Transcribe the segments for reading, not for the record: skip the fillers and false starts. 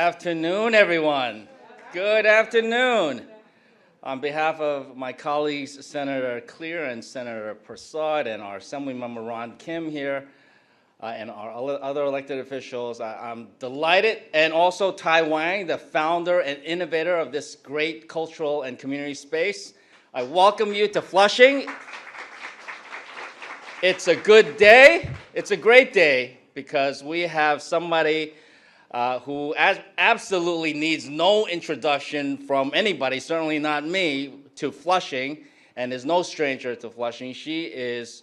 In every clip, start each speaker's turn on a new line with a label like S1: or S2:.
S1: afternoon, everyone. Good afternoon. On behalf of my colleagues, Senator Clear and Senator Prasad, and our Assemblymember Ron Kim here, and our other elected officials, I'm delighted, and also Tai Wang, the founder and innovator of this great cultural and community space. I welcome you to Flushing. It's a good day. It's a great day because we have somebody who absolutely needs no introduction from anybody, certainly not me, to Flushing, and is no stranger to Flushing. She is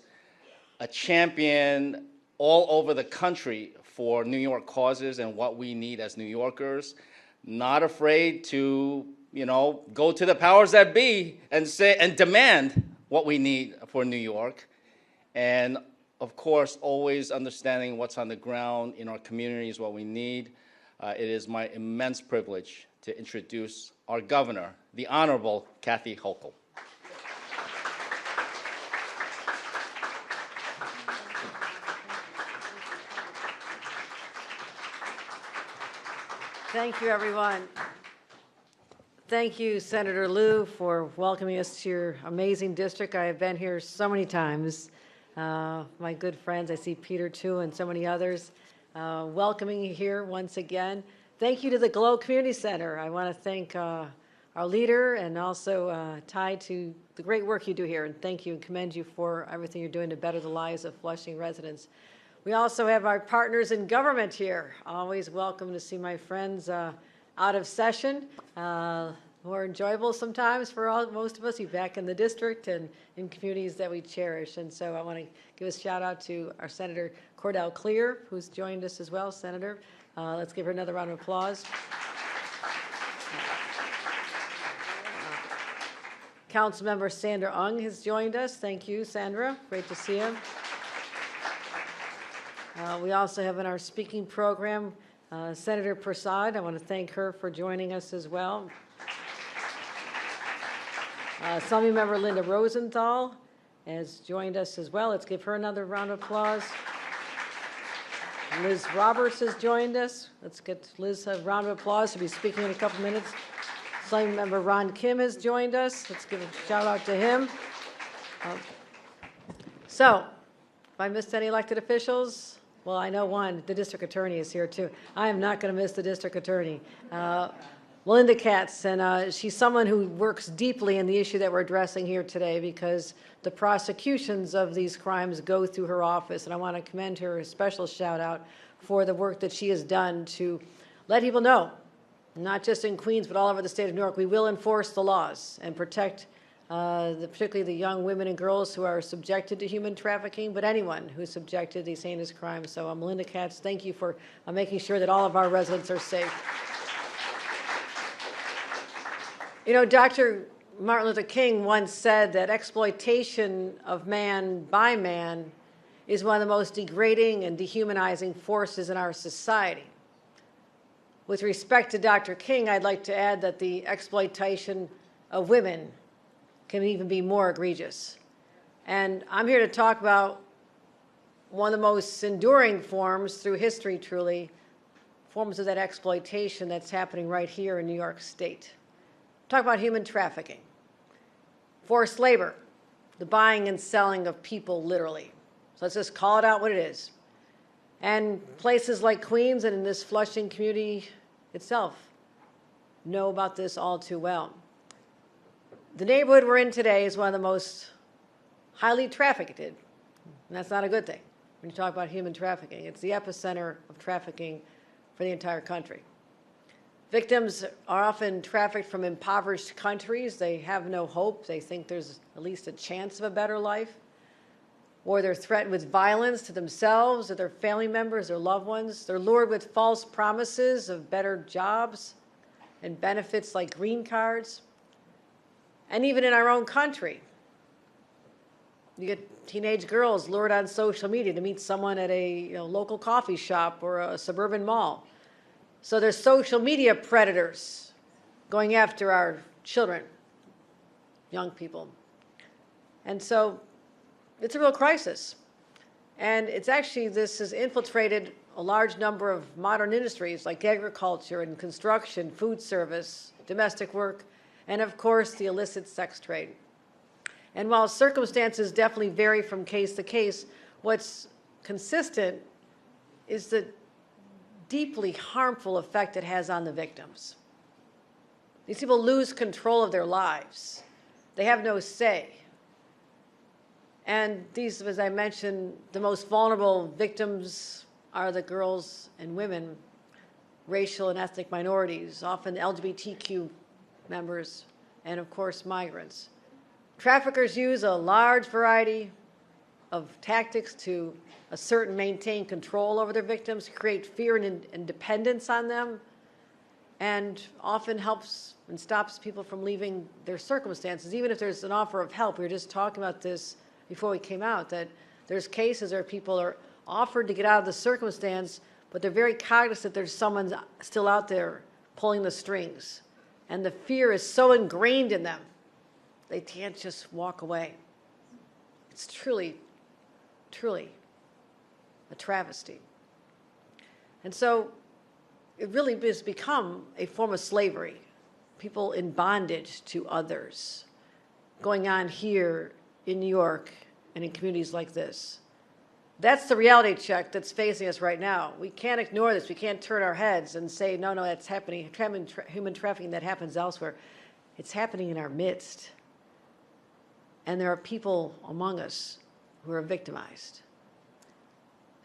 S1: a champion all over the country for New York causes and what we need as New Yorkers. Not afraid to, go to the powers that be and say and demand what we need for New York. And of course, always understanding what's on the ground in our communities, what we need. It is my immense privilege to introduce our governor, the Honorable Kathy Hochul.
S2: Thank you, everyone. Thank you, Senator Liu, for welcoming us to your amazing district. I have been here so many times. My good friends, I see Peter too, and so many others, welcoming you here once again. Thank you to the Glow Community Center. I want to thank our leader and also Tai to the great work you do here, and thank you and commend you for everything you're doing to better the lives of Flushing residents. We also have our partners in government here. Always welcome to see my friends out of session. More enjoyable sometimes for most of us. You're back in the district and in communities that we cherish. And so I want to give a shout out to our Senator Cordell Clear, who's joined us as well, Senator. Let's give her another round of applause. Councilmember Sandra Ung has joined us. Thank you, Sandra. Great to see you. We also have in our speaking program Senator Prasad. I want to thank her for joining us as well. Assemblymember Linda Rosenthal has joined us as well. Let's give her another round of applause. Liz Roberts has joined us. Let's get Liz a round of applause. She'll be speaking in a couple minutes. Assemblymember Ron Kim has joined us. Let's give a shout out to him. So, if I missed any elected officials, well, I know one, the district attorney is here too. I am not going to miss the district attorney. Melinda Katz, and she's someone who works deeply in the issue that we're addressing here today because the prosecutions of these crimes go through her office, and I want to commend her a special shout out for the work that she has done to let people know, not just in Queens, but all over the state of New York, we will enforce the laws and protect particularly the young women and girls who are subjected to human trafficking, but anyone who's subjected to these heinous crimes. So Melinda Katz, thank you for making sure that all of our residents are safe. Dr. Martin Luther King once said that exploitation of man by man is one of the most degrading and dehumanizing forces in our society. With respect to Dr. King, I'd like to add that the exploitation of women can even be more egregious. And I'm here to talk about one of the most enduring forms through history, truly, forms of that exploitation that's happening right here in New York State. Talk about human trafficking, forced labor, the buying and selling of people, literally. So let's just call it out what it is. And places like Queens and in this Flushing community itself know about this all too well. The neighborhood we're in today is one of the most highly trafficked, and that's not a good thing when you talk about human trafficking. It's the epicenter of trafficking for the entire country. Victims are often trafficked from impoverished countries. They have no hope. They think there's at least a chance of a better life. Or they're threatened with violence to themselves or their family members or loved ones. They're lured with false promises of better jobs and benefits like green cards. And even in our own country, you get teenage girls lured on social media to meet someone at a local coffee shop or a suburban mall. So there's social media predators going after our children, young people. And so it's a real crisis. And it's actually, this has infiltrated a large number of modern industries like agriculture and construction, food service, domestic work, and of course the illicit sex trade. And while circumstances definitely vary from case to case, what's consistent is the deeply harmful effect it has on the victims. These people lose control of their lives. They have no say. And these, as I mentioned, the most vulnerable victims are the girls and women, racial and ethnic minorities, often LGBTQ members, and of course migrants. Traffickers use a large variety of tactics to assert and maintain control over their victims, create fear and dependence on them, and often helps and stops people from leaving their circumstances. Even if there's an offer of help, we were just talking about this before we came out, that there's cases where people are offered to get out of the circumstance, but they're very cognizant there's someone still out there pulling the strings. And the fear is so ingrained in them, they can't just walk away. It's truly, truly a travesty. And so it really has become a form of slavery, people in bondage to others, going on here in New York and in communities like this. That's the reality check that's facing us right now. We can't ignore this. We can't turn our heads and say, no, that's happening. Human trafficking that happens elsewhere. It's happening in our midst. And there are people among us who are victimized.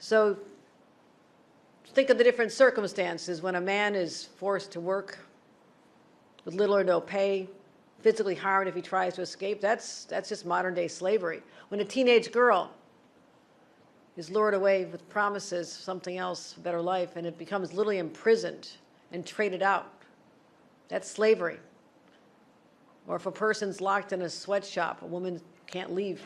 S2: So think of the different circumstances when a man is forced to work with little or no pay, physically harmed if he tries to escape. That's just modern day slavery. When a teenage girl is lured away with promises of something else, a better life, and it becomes literally imprisoned and traded out, that's slavery. Or if a person's locked in a sweatshop, a woman can't leave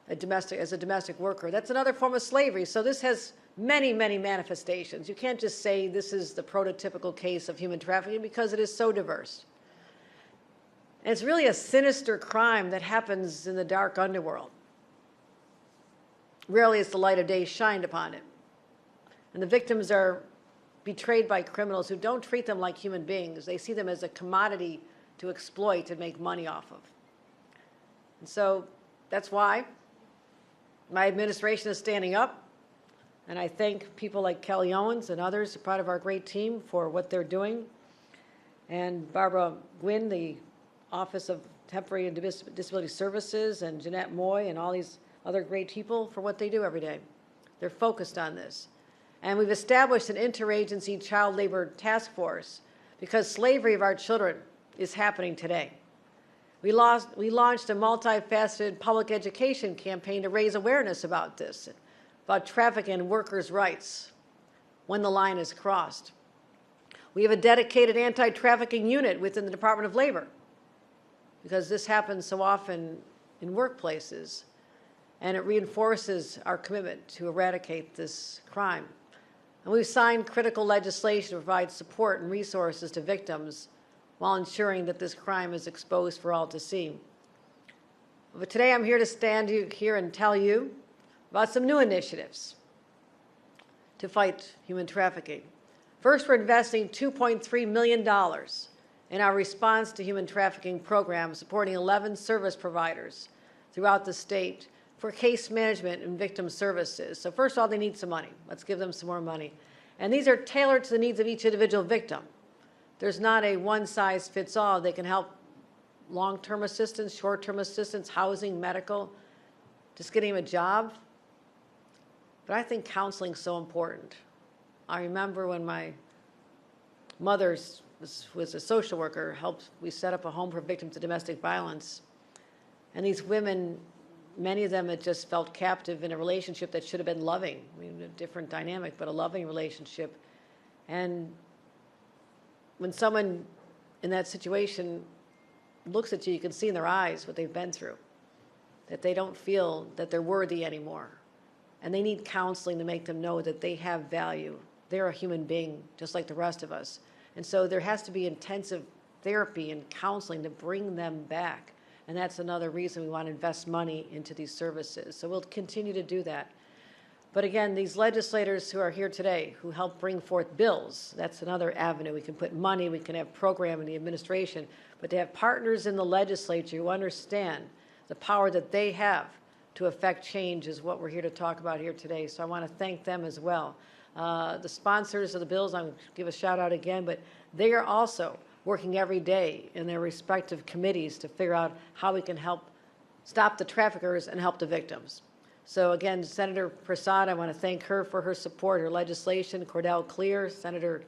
S2: as a domestic worker, that's another form of slavery. So this has many, many manifestations. You can't just say this is the prototypical case of human trafficking because it is so diverse. And it's really a sinister crime that happens in the dark underworld. Rarely is the light of day shined upon it. And the victims are betrayed by criminals who don't treat them like human beings. They see them as a commodity to exploit and make money off of. And so that's why my administration is standing up. And I thank people like Kelly Owens and others, part of our great team, for what they're doing. And Barbara Gwynn, the Office of Temporary and Disability Services, and Jeanette Moy, and all these other great people for what they do every day. They're focused on this. And we've established an interagency child labor task force because slavery of our children is happening today. We launched a multifaceted public education campaign to raise awareness about this, about trafficking and workers' rights when the line is crossed. We have a dedicated anti-trafficking unit within the Department of Labor because this happens so often in workplaces, and it reinforces our commitment to eradicate this crime. And we've signed critical legislation to provide support and resources to victims while ensuring that this crime is exposed for all to see. But today I'm here to stand here and tell you about some new initiatives to fight human trafficking. First, we're investing $2.3 million in our response to human trafficking program, supporting 11 service providers throughout the state for case management and victim services. So first of all, they need some money. Let's give them some more money. And these are tailored to the needs of each individual victim. There's not a one-size-fits-all. They can help long-term assistance, short-term assistance, housing, medical, just getting them a job. But I think counseling is so important. I remember when my mother was a social worker, we set up a home for victims of domestic violence. And these women, many of them had just felt captive in a relationship that should have been loving. I mean, a different dynamic, but a loving relationship. And when someone in that situation looks at you, you can see in their eyes what they've been through, that they don't feel that they're worthy anymore. And they need counseling to make them know that they have value. They're a human being just like the rest of us. And so there has to be intensive therapy and counseling to bring them back. And that's another reason we want to invest money into these services. So we'll continue to do that. But again, these legislators who are here today, who help bring forth bills, that's another avenue. We can put money, we can have program in the administration, but to have partners in the legislature who understand the power that they have to affect change is what we're here to talk about here today. So I want to thank them as well. The sponsors of the bills, I'm going to give a shout out again, but they are also working every day in their respective committees to figure out how we can help stop the traffickers and help the victims. So again, Senator Prasad, I want to thank her for her support, her legislation, Cordell Clear, Senator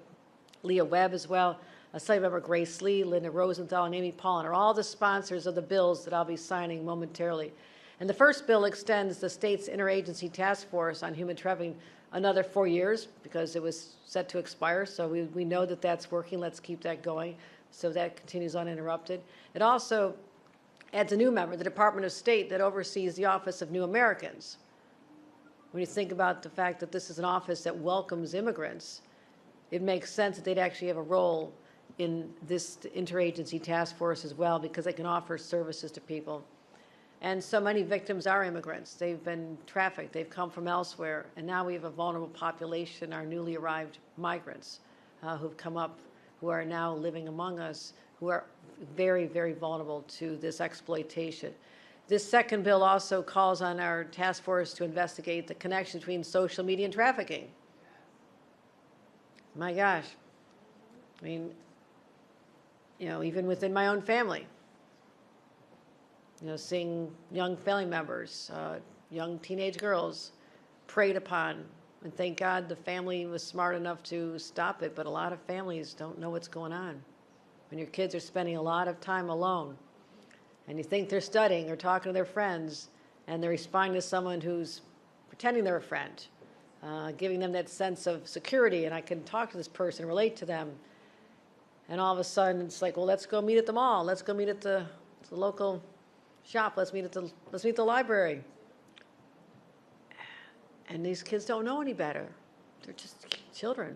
S2: Leah Webb as well, Assembly Member Grace Lee, Linda Rosenthal, and Amy Paulin are all the sponsors of the bills that I'll be signing momentarily. And the first bill extends the state's interagency task force on human trafficking another 4 years because it was set to expire. So we know that that's working. Let's keep that going so that continues uninterrupted. It also adds a new member, the Department of State, that oversees the Office of New Americans. When you think about the fact that this is an office that welcomes immigrants, it makes sense that they'd actually have a role in this interagency task force as well because they can offer services to people. And so many victims are immigrants. They've been trafficked. They've come from elsewhere. And now we have a vulnerable population, our newly arrived migrants who've come up, who are now living among us, who are very, very vulnerable to this exploitation. This second bill also calls on our task force to investigate the connection between social media and trafficking. My gosh. I mean, even within my own family, seeing young family members, young teenage girls preyed upon. And thank God the family was smart enough to stop it, but a lot of families don't know what's going on. When your kids are spending a lot of time alone, and you think they're studying or talking to their friends, and they're responding to someone who's pretending they're a friend, giving them that sense of security, and I can talk to this person, relate to them, and all of a sudden it's like, well, let's go meet at the mall, let's go meet at the local shop, let's meet at the library. And these kids don't know any better. They're just children.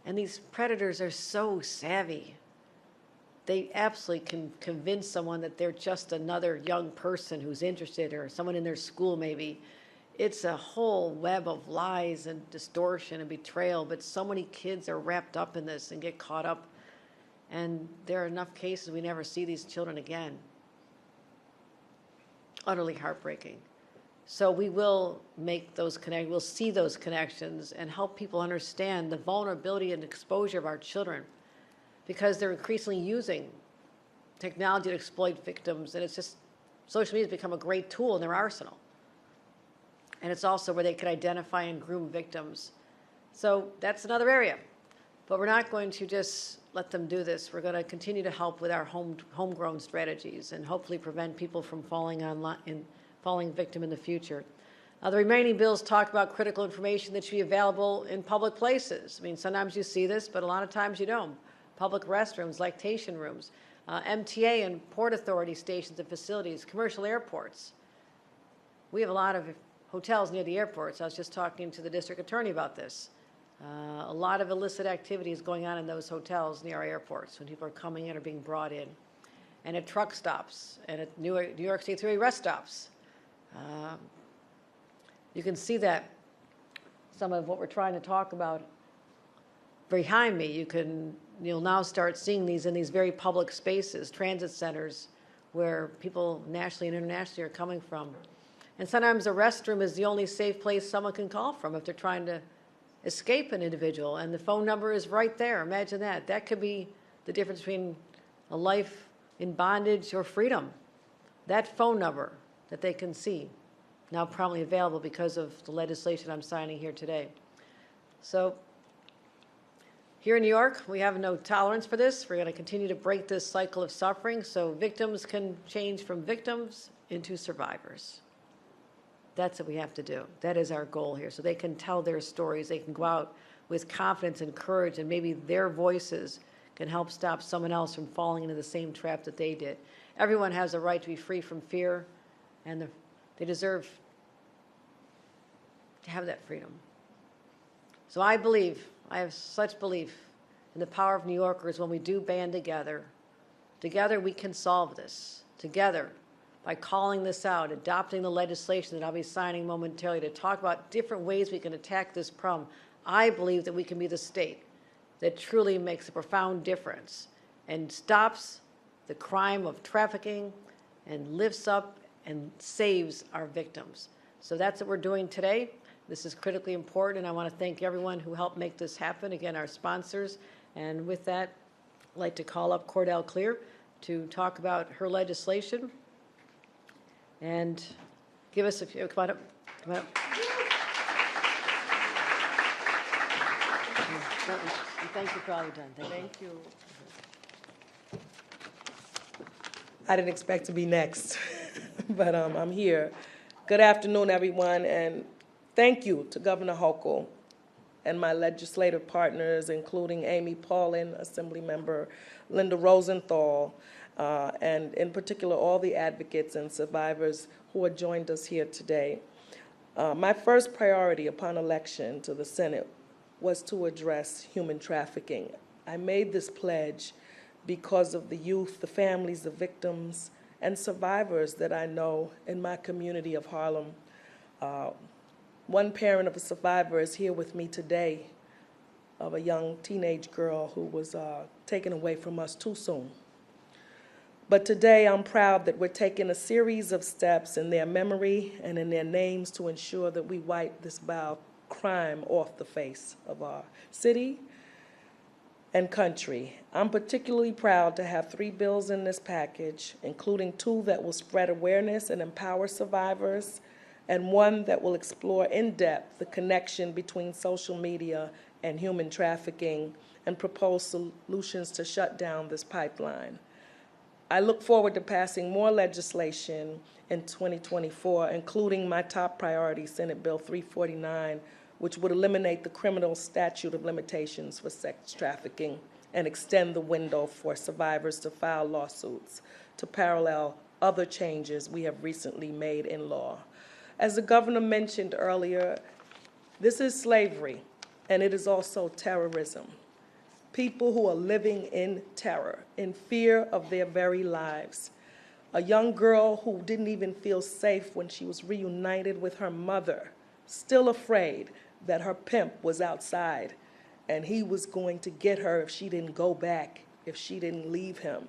S2: And these predators are so savvy. They absolutely can convince someone that they're just another young person who's interested, or someone in their school maybe. It's a whole web of lies and distortion and betrayal, but so many kids are wrapped up in this and get caught up. And there are enough cases we never see these children again. Utterly heartbreaking. So we will make those connections, we'll see those connections and help people understand the vulnerability and exposure of our children, because they're increasingly using technology to exploit victims, and it's just, social media has become a great tool in their arsenal. And it's also where they can identify and groom victims. So that's another area. But we're not going to just let them do this. We're going to continue to help with our homegrown strategies and hopefully prevent people from falling victim in the future. The remaining bills talk about critical information that should be available in public places. I mean, sometimes you see this, but a lot of times you don't. Public restrooms, lactation rooms, MTA and Port Authority stations and facilities, commercial airports. We have a lot of hotels near the airports. I was just talking to the district attorney about this. A lot of illicit activities going on in those hotels near our airports when people are coming in or being brought in. And at truck stops, and at New York State Thruway rest stops. You can see that some of what we're trying to talk about behind me. You'll now start seeing these in these very public spaces, transit centers, where people nationally and internationally are coming from. And sometimes a restroom is the only safe place someone can call from if they're trying to escape an individual, and the phone number is right there. Imagine that. That could be the difference between a life in bondage or freedom. That phone number that they can see, now promptly available because of the legislation I'm signing here today. So here in New York, we have no tolerance for this. We're going to continue to break this cycle of suffering so victims can change from victims into survivors. That's what we have to do. That is our goal here. So they can tell their stories. They can go out with confidence and courage, and maybe their voices can help stop someone else from falling into the same trap that they did. Everyone has a right to be free from fear, and they deserve to have that freedom. So I have such belief in the power of New Yorkers when we do band together. Together we can solve this. Together by calling this out, adopting the legislation that I'll be signing momentarily to talk about different ways we can attack this problem, I believe that we can be the state that truly makes a profound difference and stops the crime of trafficking and lifts up and saves our victims. So that's what we're doing today. This is critically important, and I want to thank everyone who helped make this happen. Again, our sponsors. And with that, I'd like to call up Cordell Clear to talk about her legislation. And give us a few, come on up, come on up. And thank you for all you've done. Thank you.
S3: I didn't expect to be next, but I'm here. Good afternoon, everyone, and thank you to Governor Hochul and my legislative partners, including Amy Paulin, Assemblymember Linda Rosenthal, and in particular all the advocates and survivors who have joined us here today. My first priority upon election to the Senate was to address human trafficking. I made this pledge because of the youth, the families, the victims, and survivors that I know in my community of Harlem. One parent of a survivor is here with me today of a young teenage girl who was taken away from us too soon. But today I'm proud that we're taking a series of steps in their memory and in their names to ensure that we wipe this vile crime off the face of our city and country. I'm particularly proud to have 3 bills in this package, including 2 that will spread awareness and empower survivors, and 1 that will explore in depth the connection between social media and human trafficking and propose solutions to shut down this pipeline. I look forward to passing more legislation in 2024, including my top priority, Senate Bill 349, which would eliminate the criminal statute of limitations for sex trafficking and extend the window for survivors to file lawsuits to parallel other changes we have recently made in law. As the governor mentioned earlier, this is slavery, and it is also terrorism. People who are living in terror, in fear of their very lives. A young girl who didn't even feel safe when she was reunited with her mother, still afraid that her pimp was outside and he was going to get her if she didn't go back, if she didn't leave him.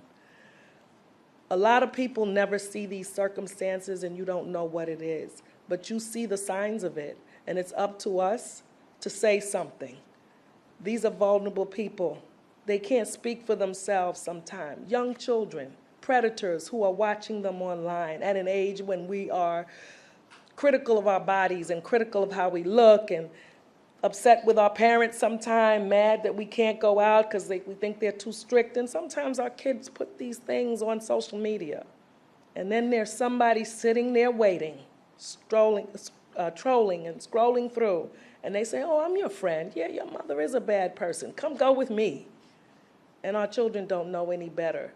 S3: A lot of people never see these circumstances and you don't know what it is, but you see the signs of it, and it's up to us to say something. These are vulnerable people. They can't speak for themselves sometimes. Young children, predators who are watching them online at an age when we are critical of our bodies and critical of how we look and upset with our parents sometimes, mad that we can't go out because we think they're too strict. And sometimes our kids put these things on social media. And then there's somebody sitting there waiting, trolling and scrolling through. And they say, oh, I'm your friend. Yeah, your mother is a bad person. Come go with me. And our children don't know any better.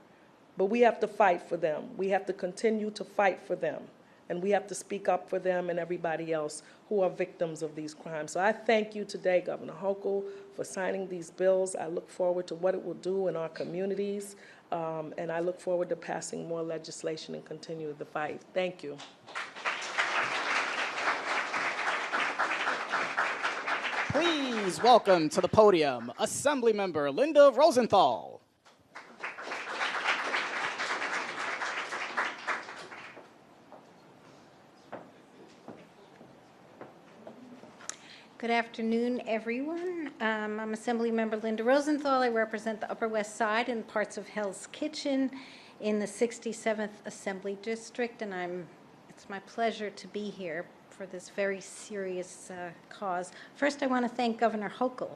S3: But we have to fight for them. We have to continue to fight for them. And we have to speak up for them and everybody else who are victims of these crimes. So I thank you today, Governor Hochul, for signing these bills. I look forward to what it will do in our communities. And I look forward to passing more legislation and continue the fight. Thank you.
S4: Please welcome to the podium Assemblymember Linda Rosenthal.
S5: Good afternoon, everyone. I'm Assemblymember Linda Rosenthal. I represent the Upper West Side and parts of Hell's Kitchen in the 67th Assembly District, and it's my pleasure to be here for this very serious cause. First, I want to thank Governor Hochul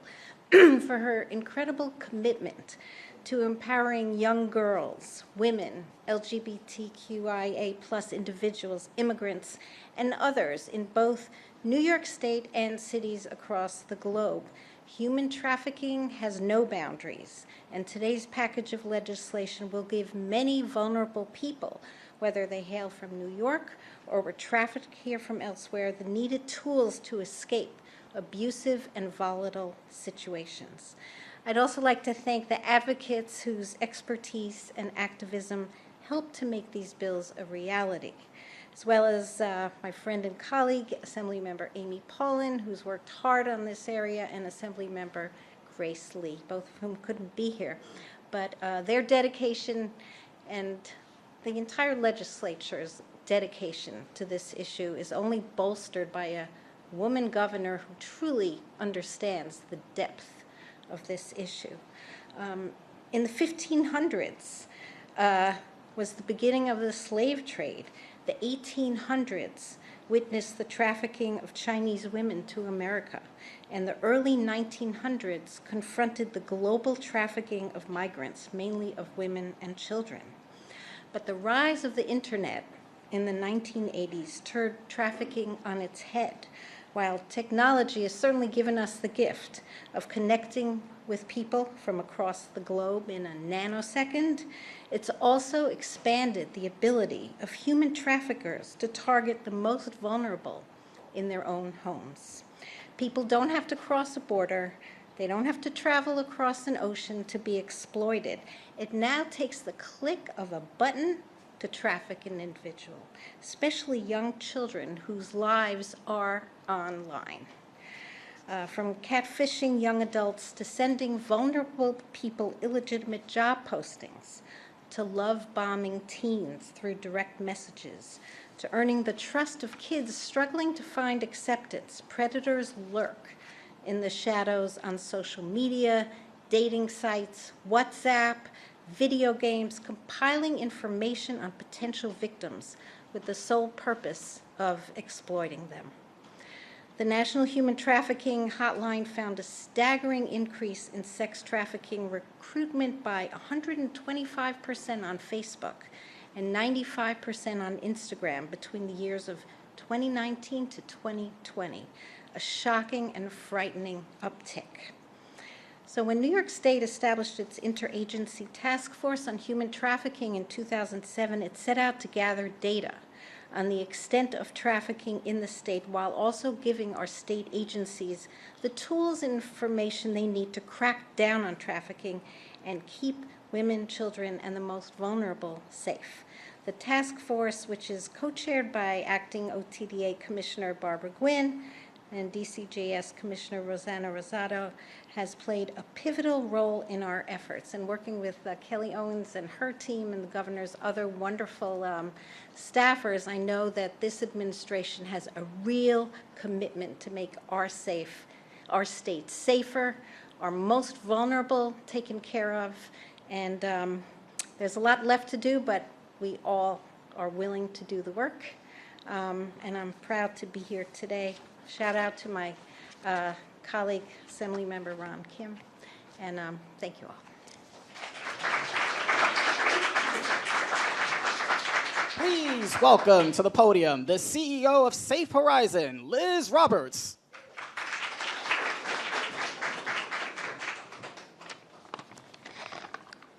S5: for her incredible commitment to empowering young girls, women, LGBTQIA+ individuals, immigrants, and others in both New York State and cities across the globe. Human trafficking has no boundaries, and today's package of legislation will give many vulnerable people, whether they hail from New York or were trafficked here from elsewhere, the needed tools to escape abusive and volatile situations. I'd also like to thank the advocates whose expertise and activism helped to make these bills a reality, as well as my friend and colleague, Assemblymember Amy Paulin, who's worked hard on this area, and Assemblymember Grace Lee, both of whom couldn't be here. But their dedication and the entire legislature's dedication to this issue is only bolstered by a woman governor who truly understands the depth of this issue. In the 1500s was the beginning of the slave trade. The 1800s witnessed the trafficking of Chinese women to America, and the early 1900s confronted the global trafficking of migrants, mainly of women and children. But the rise of the internet in the 1980s turned trafficking on its head. While technology has certainly given us the gift of connecting with people from across the globe in a nanosecond, it's also expanded the ability of human traffickers to target the most vulnerable in their own homes. People don't have to cross a border. They don't have to travel across an ocean to be exploited. It now takes the click of a button to traffic an individual, especially young children whose lives are online. From catfishing young adults to sending vulnerable people illegitimate job postings, to love bombing teens through direct messages, to earning the trust of kids struggling to find acceptance, predators lurk in the shadows on social media, dating sites, WhatsApp, video games, compiling information on potential victims with the sole purpose of exploiting them. The National Human Trafficking Hotline found a staggering increase in sex trafficking recruitment by 125% on Facebook and 95% on Instagram between the years of 2019 to 2020, a shocking and frightening uptick. So when New York State established its interagency task force on human trafficking in 2007, it set out to gather data on the extent of trafficking in the state while also giving our state agencies the tools and information they need to crack down on trafficking and keep women, children, and the most vulnerable safe. The task force, which is co-chaired by Acting OTDA Commissioner Barbara Gwynn and DCJS Commissioner Rosanna Rosado, has played a pivotal role in our efforts. And working with Kelly Owens and her team and the governor's other wonderful staffers, I know that this administration has a real commitment to make our state safer, our most vulnerable taken care of. And there's a lot left to do, but we all are willing to do the work. And I'm proud to be here today. Shout out to my colleague, Assemblymember Ron Kim, and thank you all.
S4: Please welcome to the podium the CEO of Safe Horizon, Liz Roberts.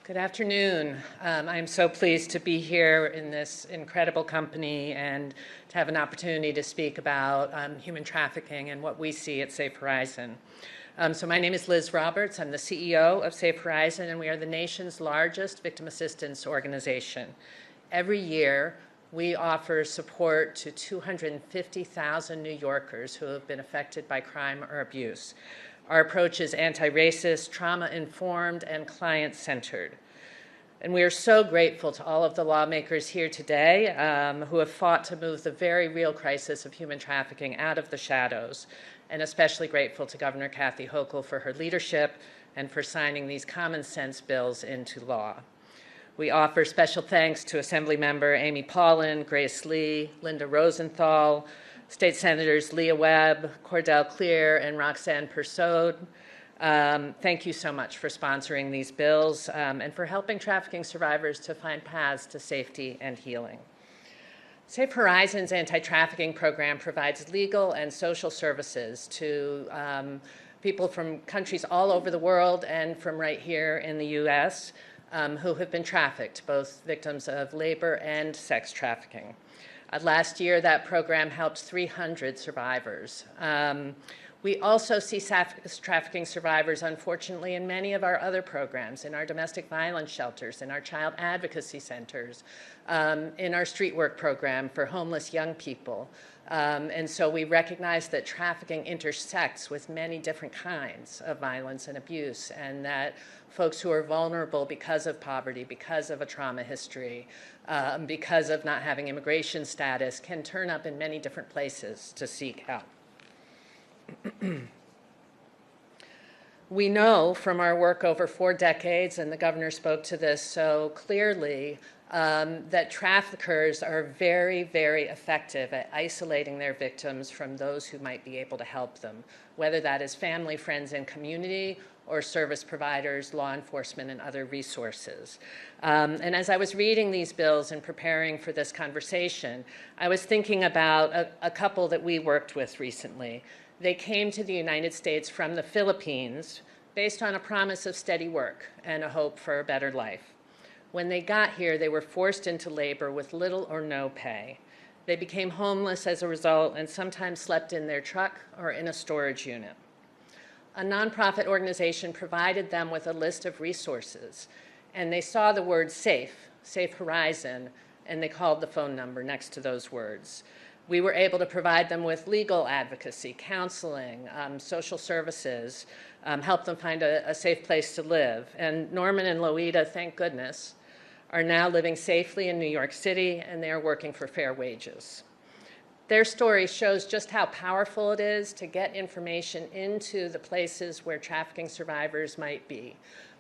S6: Good afternoon. I'm so pleased to be here in this incredible company and to have an opportunity to speak about human trafficking and what we see at Safe Horizon. So my name is Liz Roberts. I'm the CEO of Safe Horizon, and we are the nation's largest victim assistance organization. Every year, we offer support to 250,000 New Yorkers who have been affected by crime or abuse. Our approach is anti-racist, trauma-informed, and client-centered. And we are so grateful to all of the lawmakers here today who have fought to move the very real crisis of human trafficking out of the shadows, and especially grateful to Governor Kathy Hochul for her leadership and for signing these common sense bills into law. We offer special thanks to Assemblymember Amy Paulin, Grace Lee, Linda Rosenthal, State Senators Leah Webb, Cordell Clear, and Roxanne Persaud. Thank you so much for sponsoring these bills and for helping trafficking survivors to find paths to safety and healing. Safe Horizon's anti-trafficking program provides legal and social services to people from countries all over the world and from right here in the U.S. Who have been trafficked, both victims of labor and sex trafficking. Last year, that program helped 300 survivors. We also see trafficking survivors, unfortunately, in many of our other programs, in our domestic violence shelters, in our child advocacy centers, in our street work program for homeless young people. And so we recognize that trafficking intersects with many different kinds of violence and abuse, and that folks who are vulnerable because of poverty, because of a trauma history, because of not having immigration status, can turn up in many different places to seek help. We know from our work over 4 decades, and the governor spoke to this so clearly, that traffickers are very, very effective at isolating their victims from those who might be able to help them, whether that is family, friends, and community, or service providers, law enforcement, and other resources. And as I was reading these bills and preparing for this conversation, I was thinking about a couple that we worked with recently. They came to the United States from the Philippines based on a promise of steady work and a hope for a better life. When they got here, they were forced into labor with little or no pay. They became homeless as a result and sometimes slept in their truck or in a storage unit. A nonprofit organization provided them with a list of resources, and they saw the word SAFE, Safe Horizon, and they called the phone number next to those words. We were able to provide them with legal advocacy, counseling, social services, help them find a safe place to live. And Norman and Loida, thank goodness, are now living safely in New York City, and they are working for fair wages. Their story shows just how powerful it is to get information into the places where trafficking survivors might be,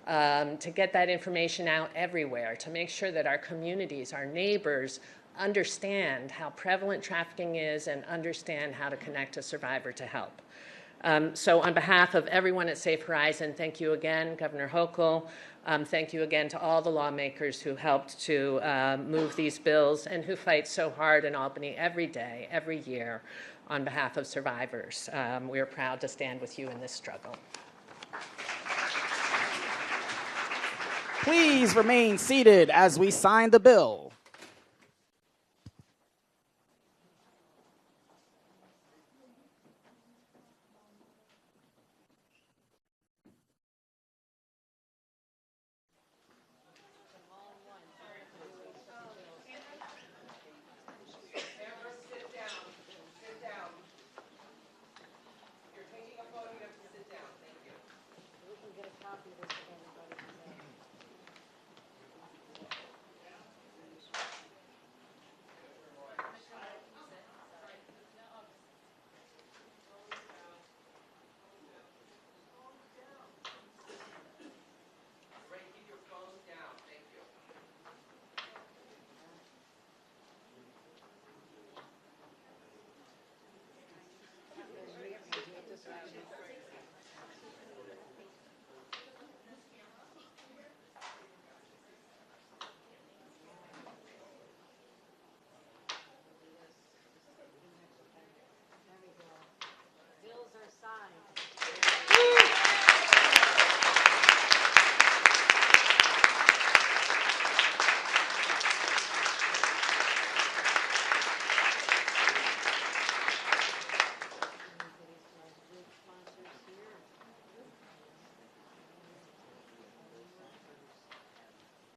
S6: to get that information out everywhere, to make sure that our communities, our neighbors, understand how prevalent trafficking is and understand how to connect a survivor to help. So on behalf of everyone at Safe Horizon, thank you again, Governor Hochul. Thank you again to all the lawmakers who helped to move these bills and who fight so hard in Albany every day, every year, on behalf of survivors. We are proud to stand with you in this struggle.
S4: Please remain seated as we sign the bill.
S2: Bills are signed.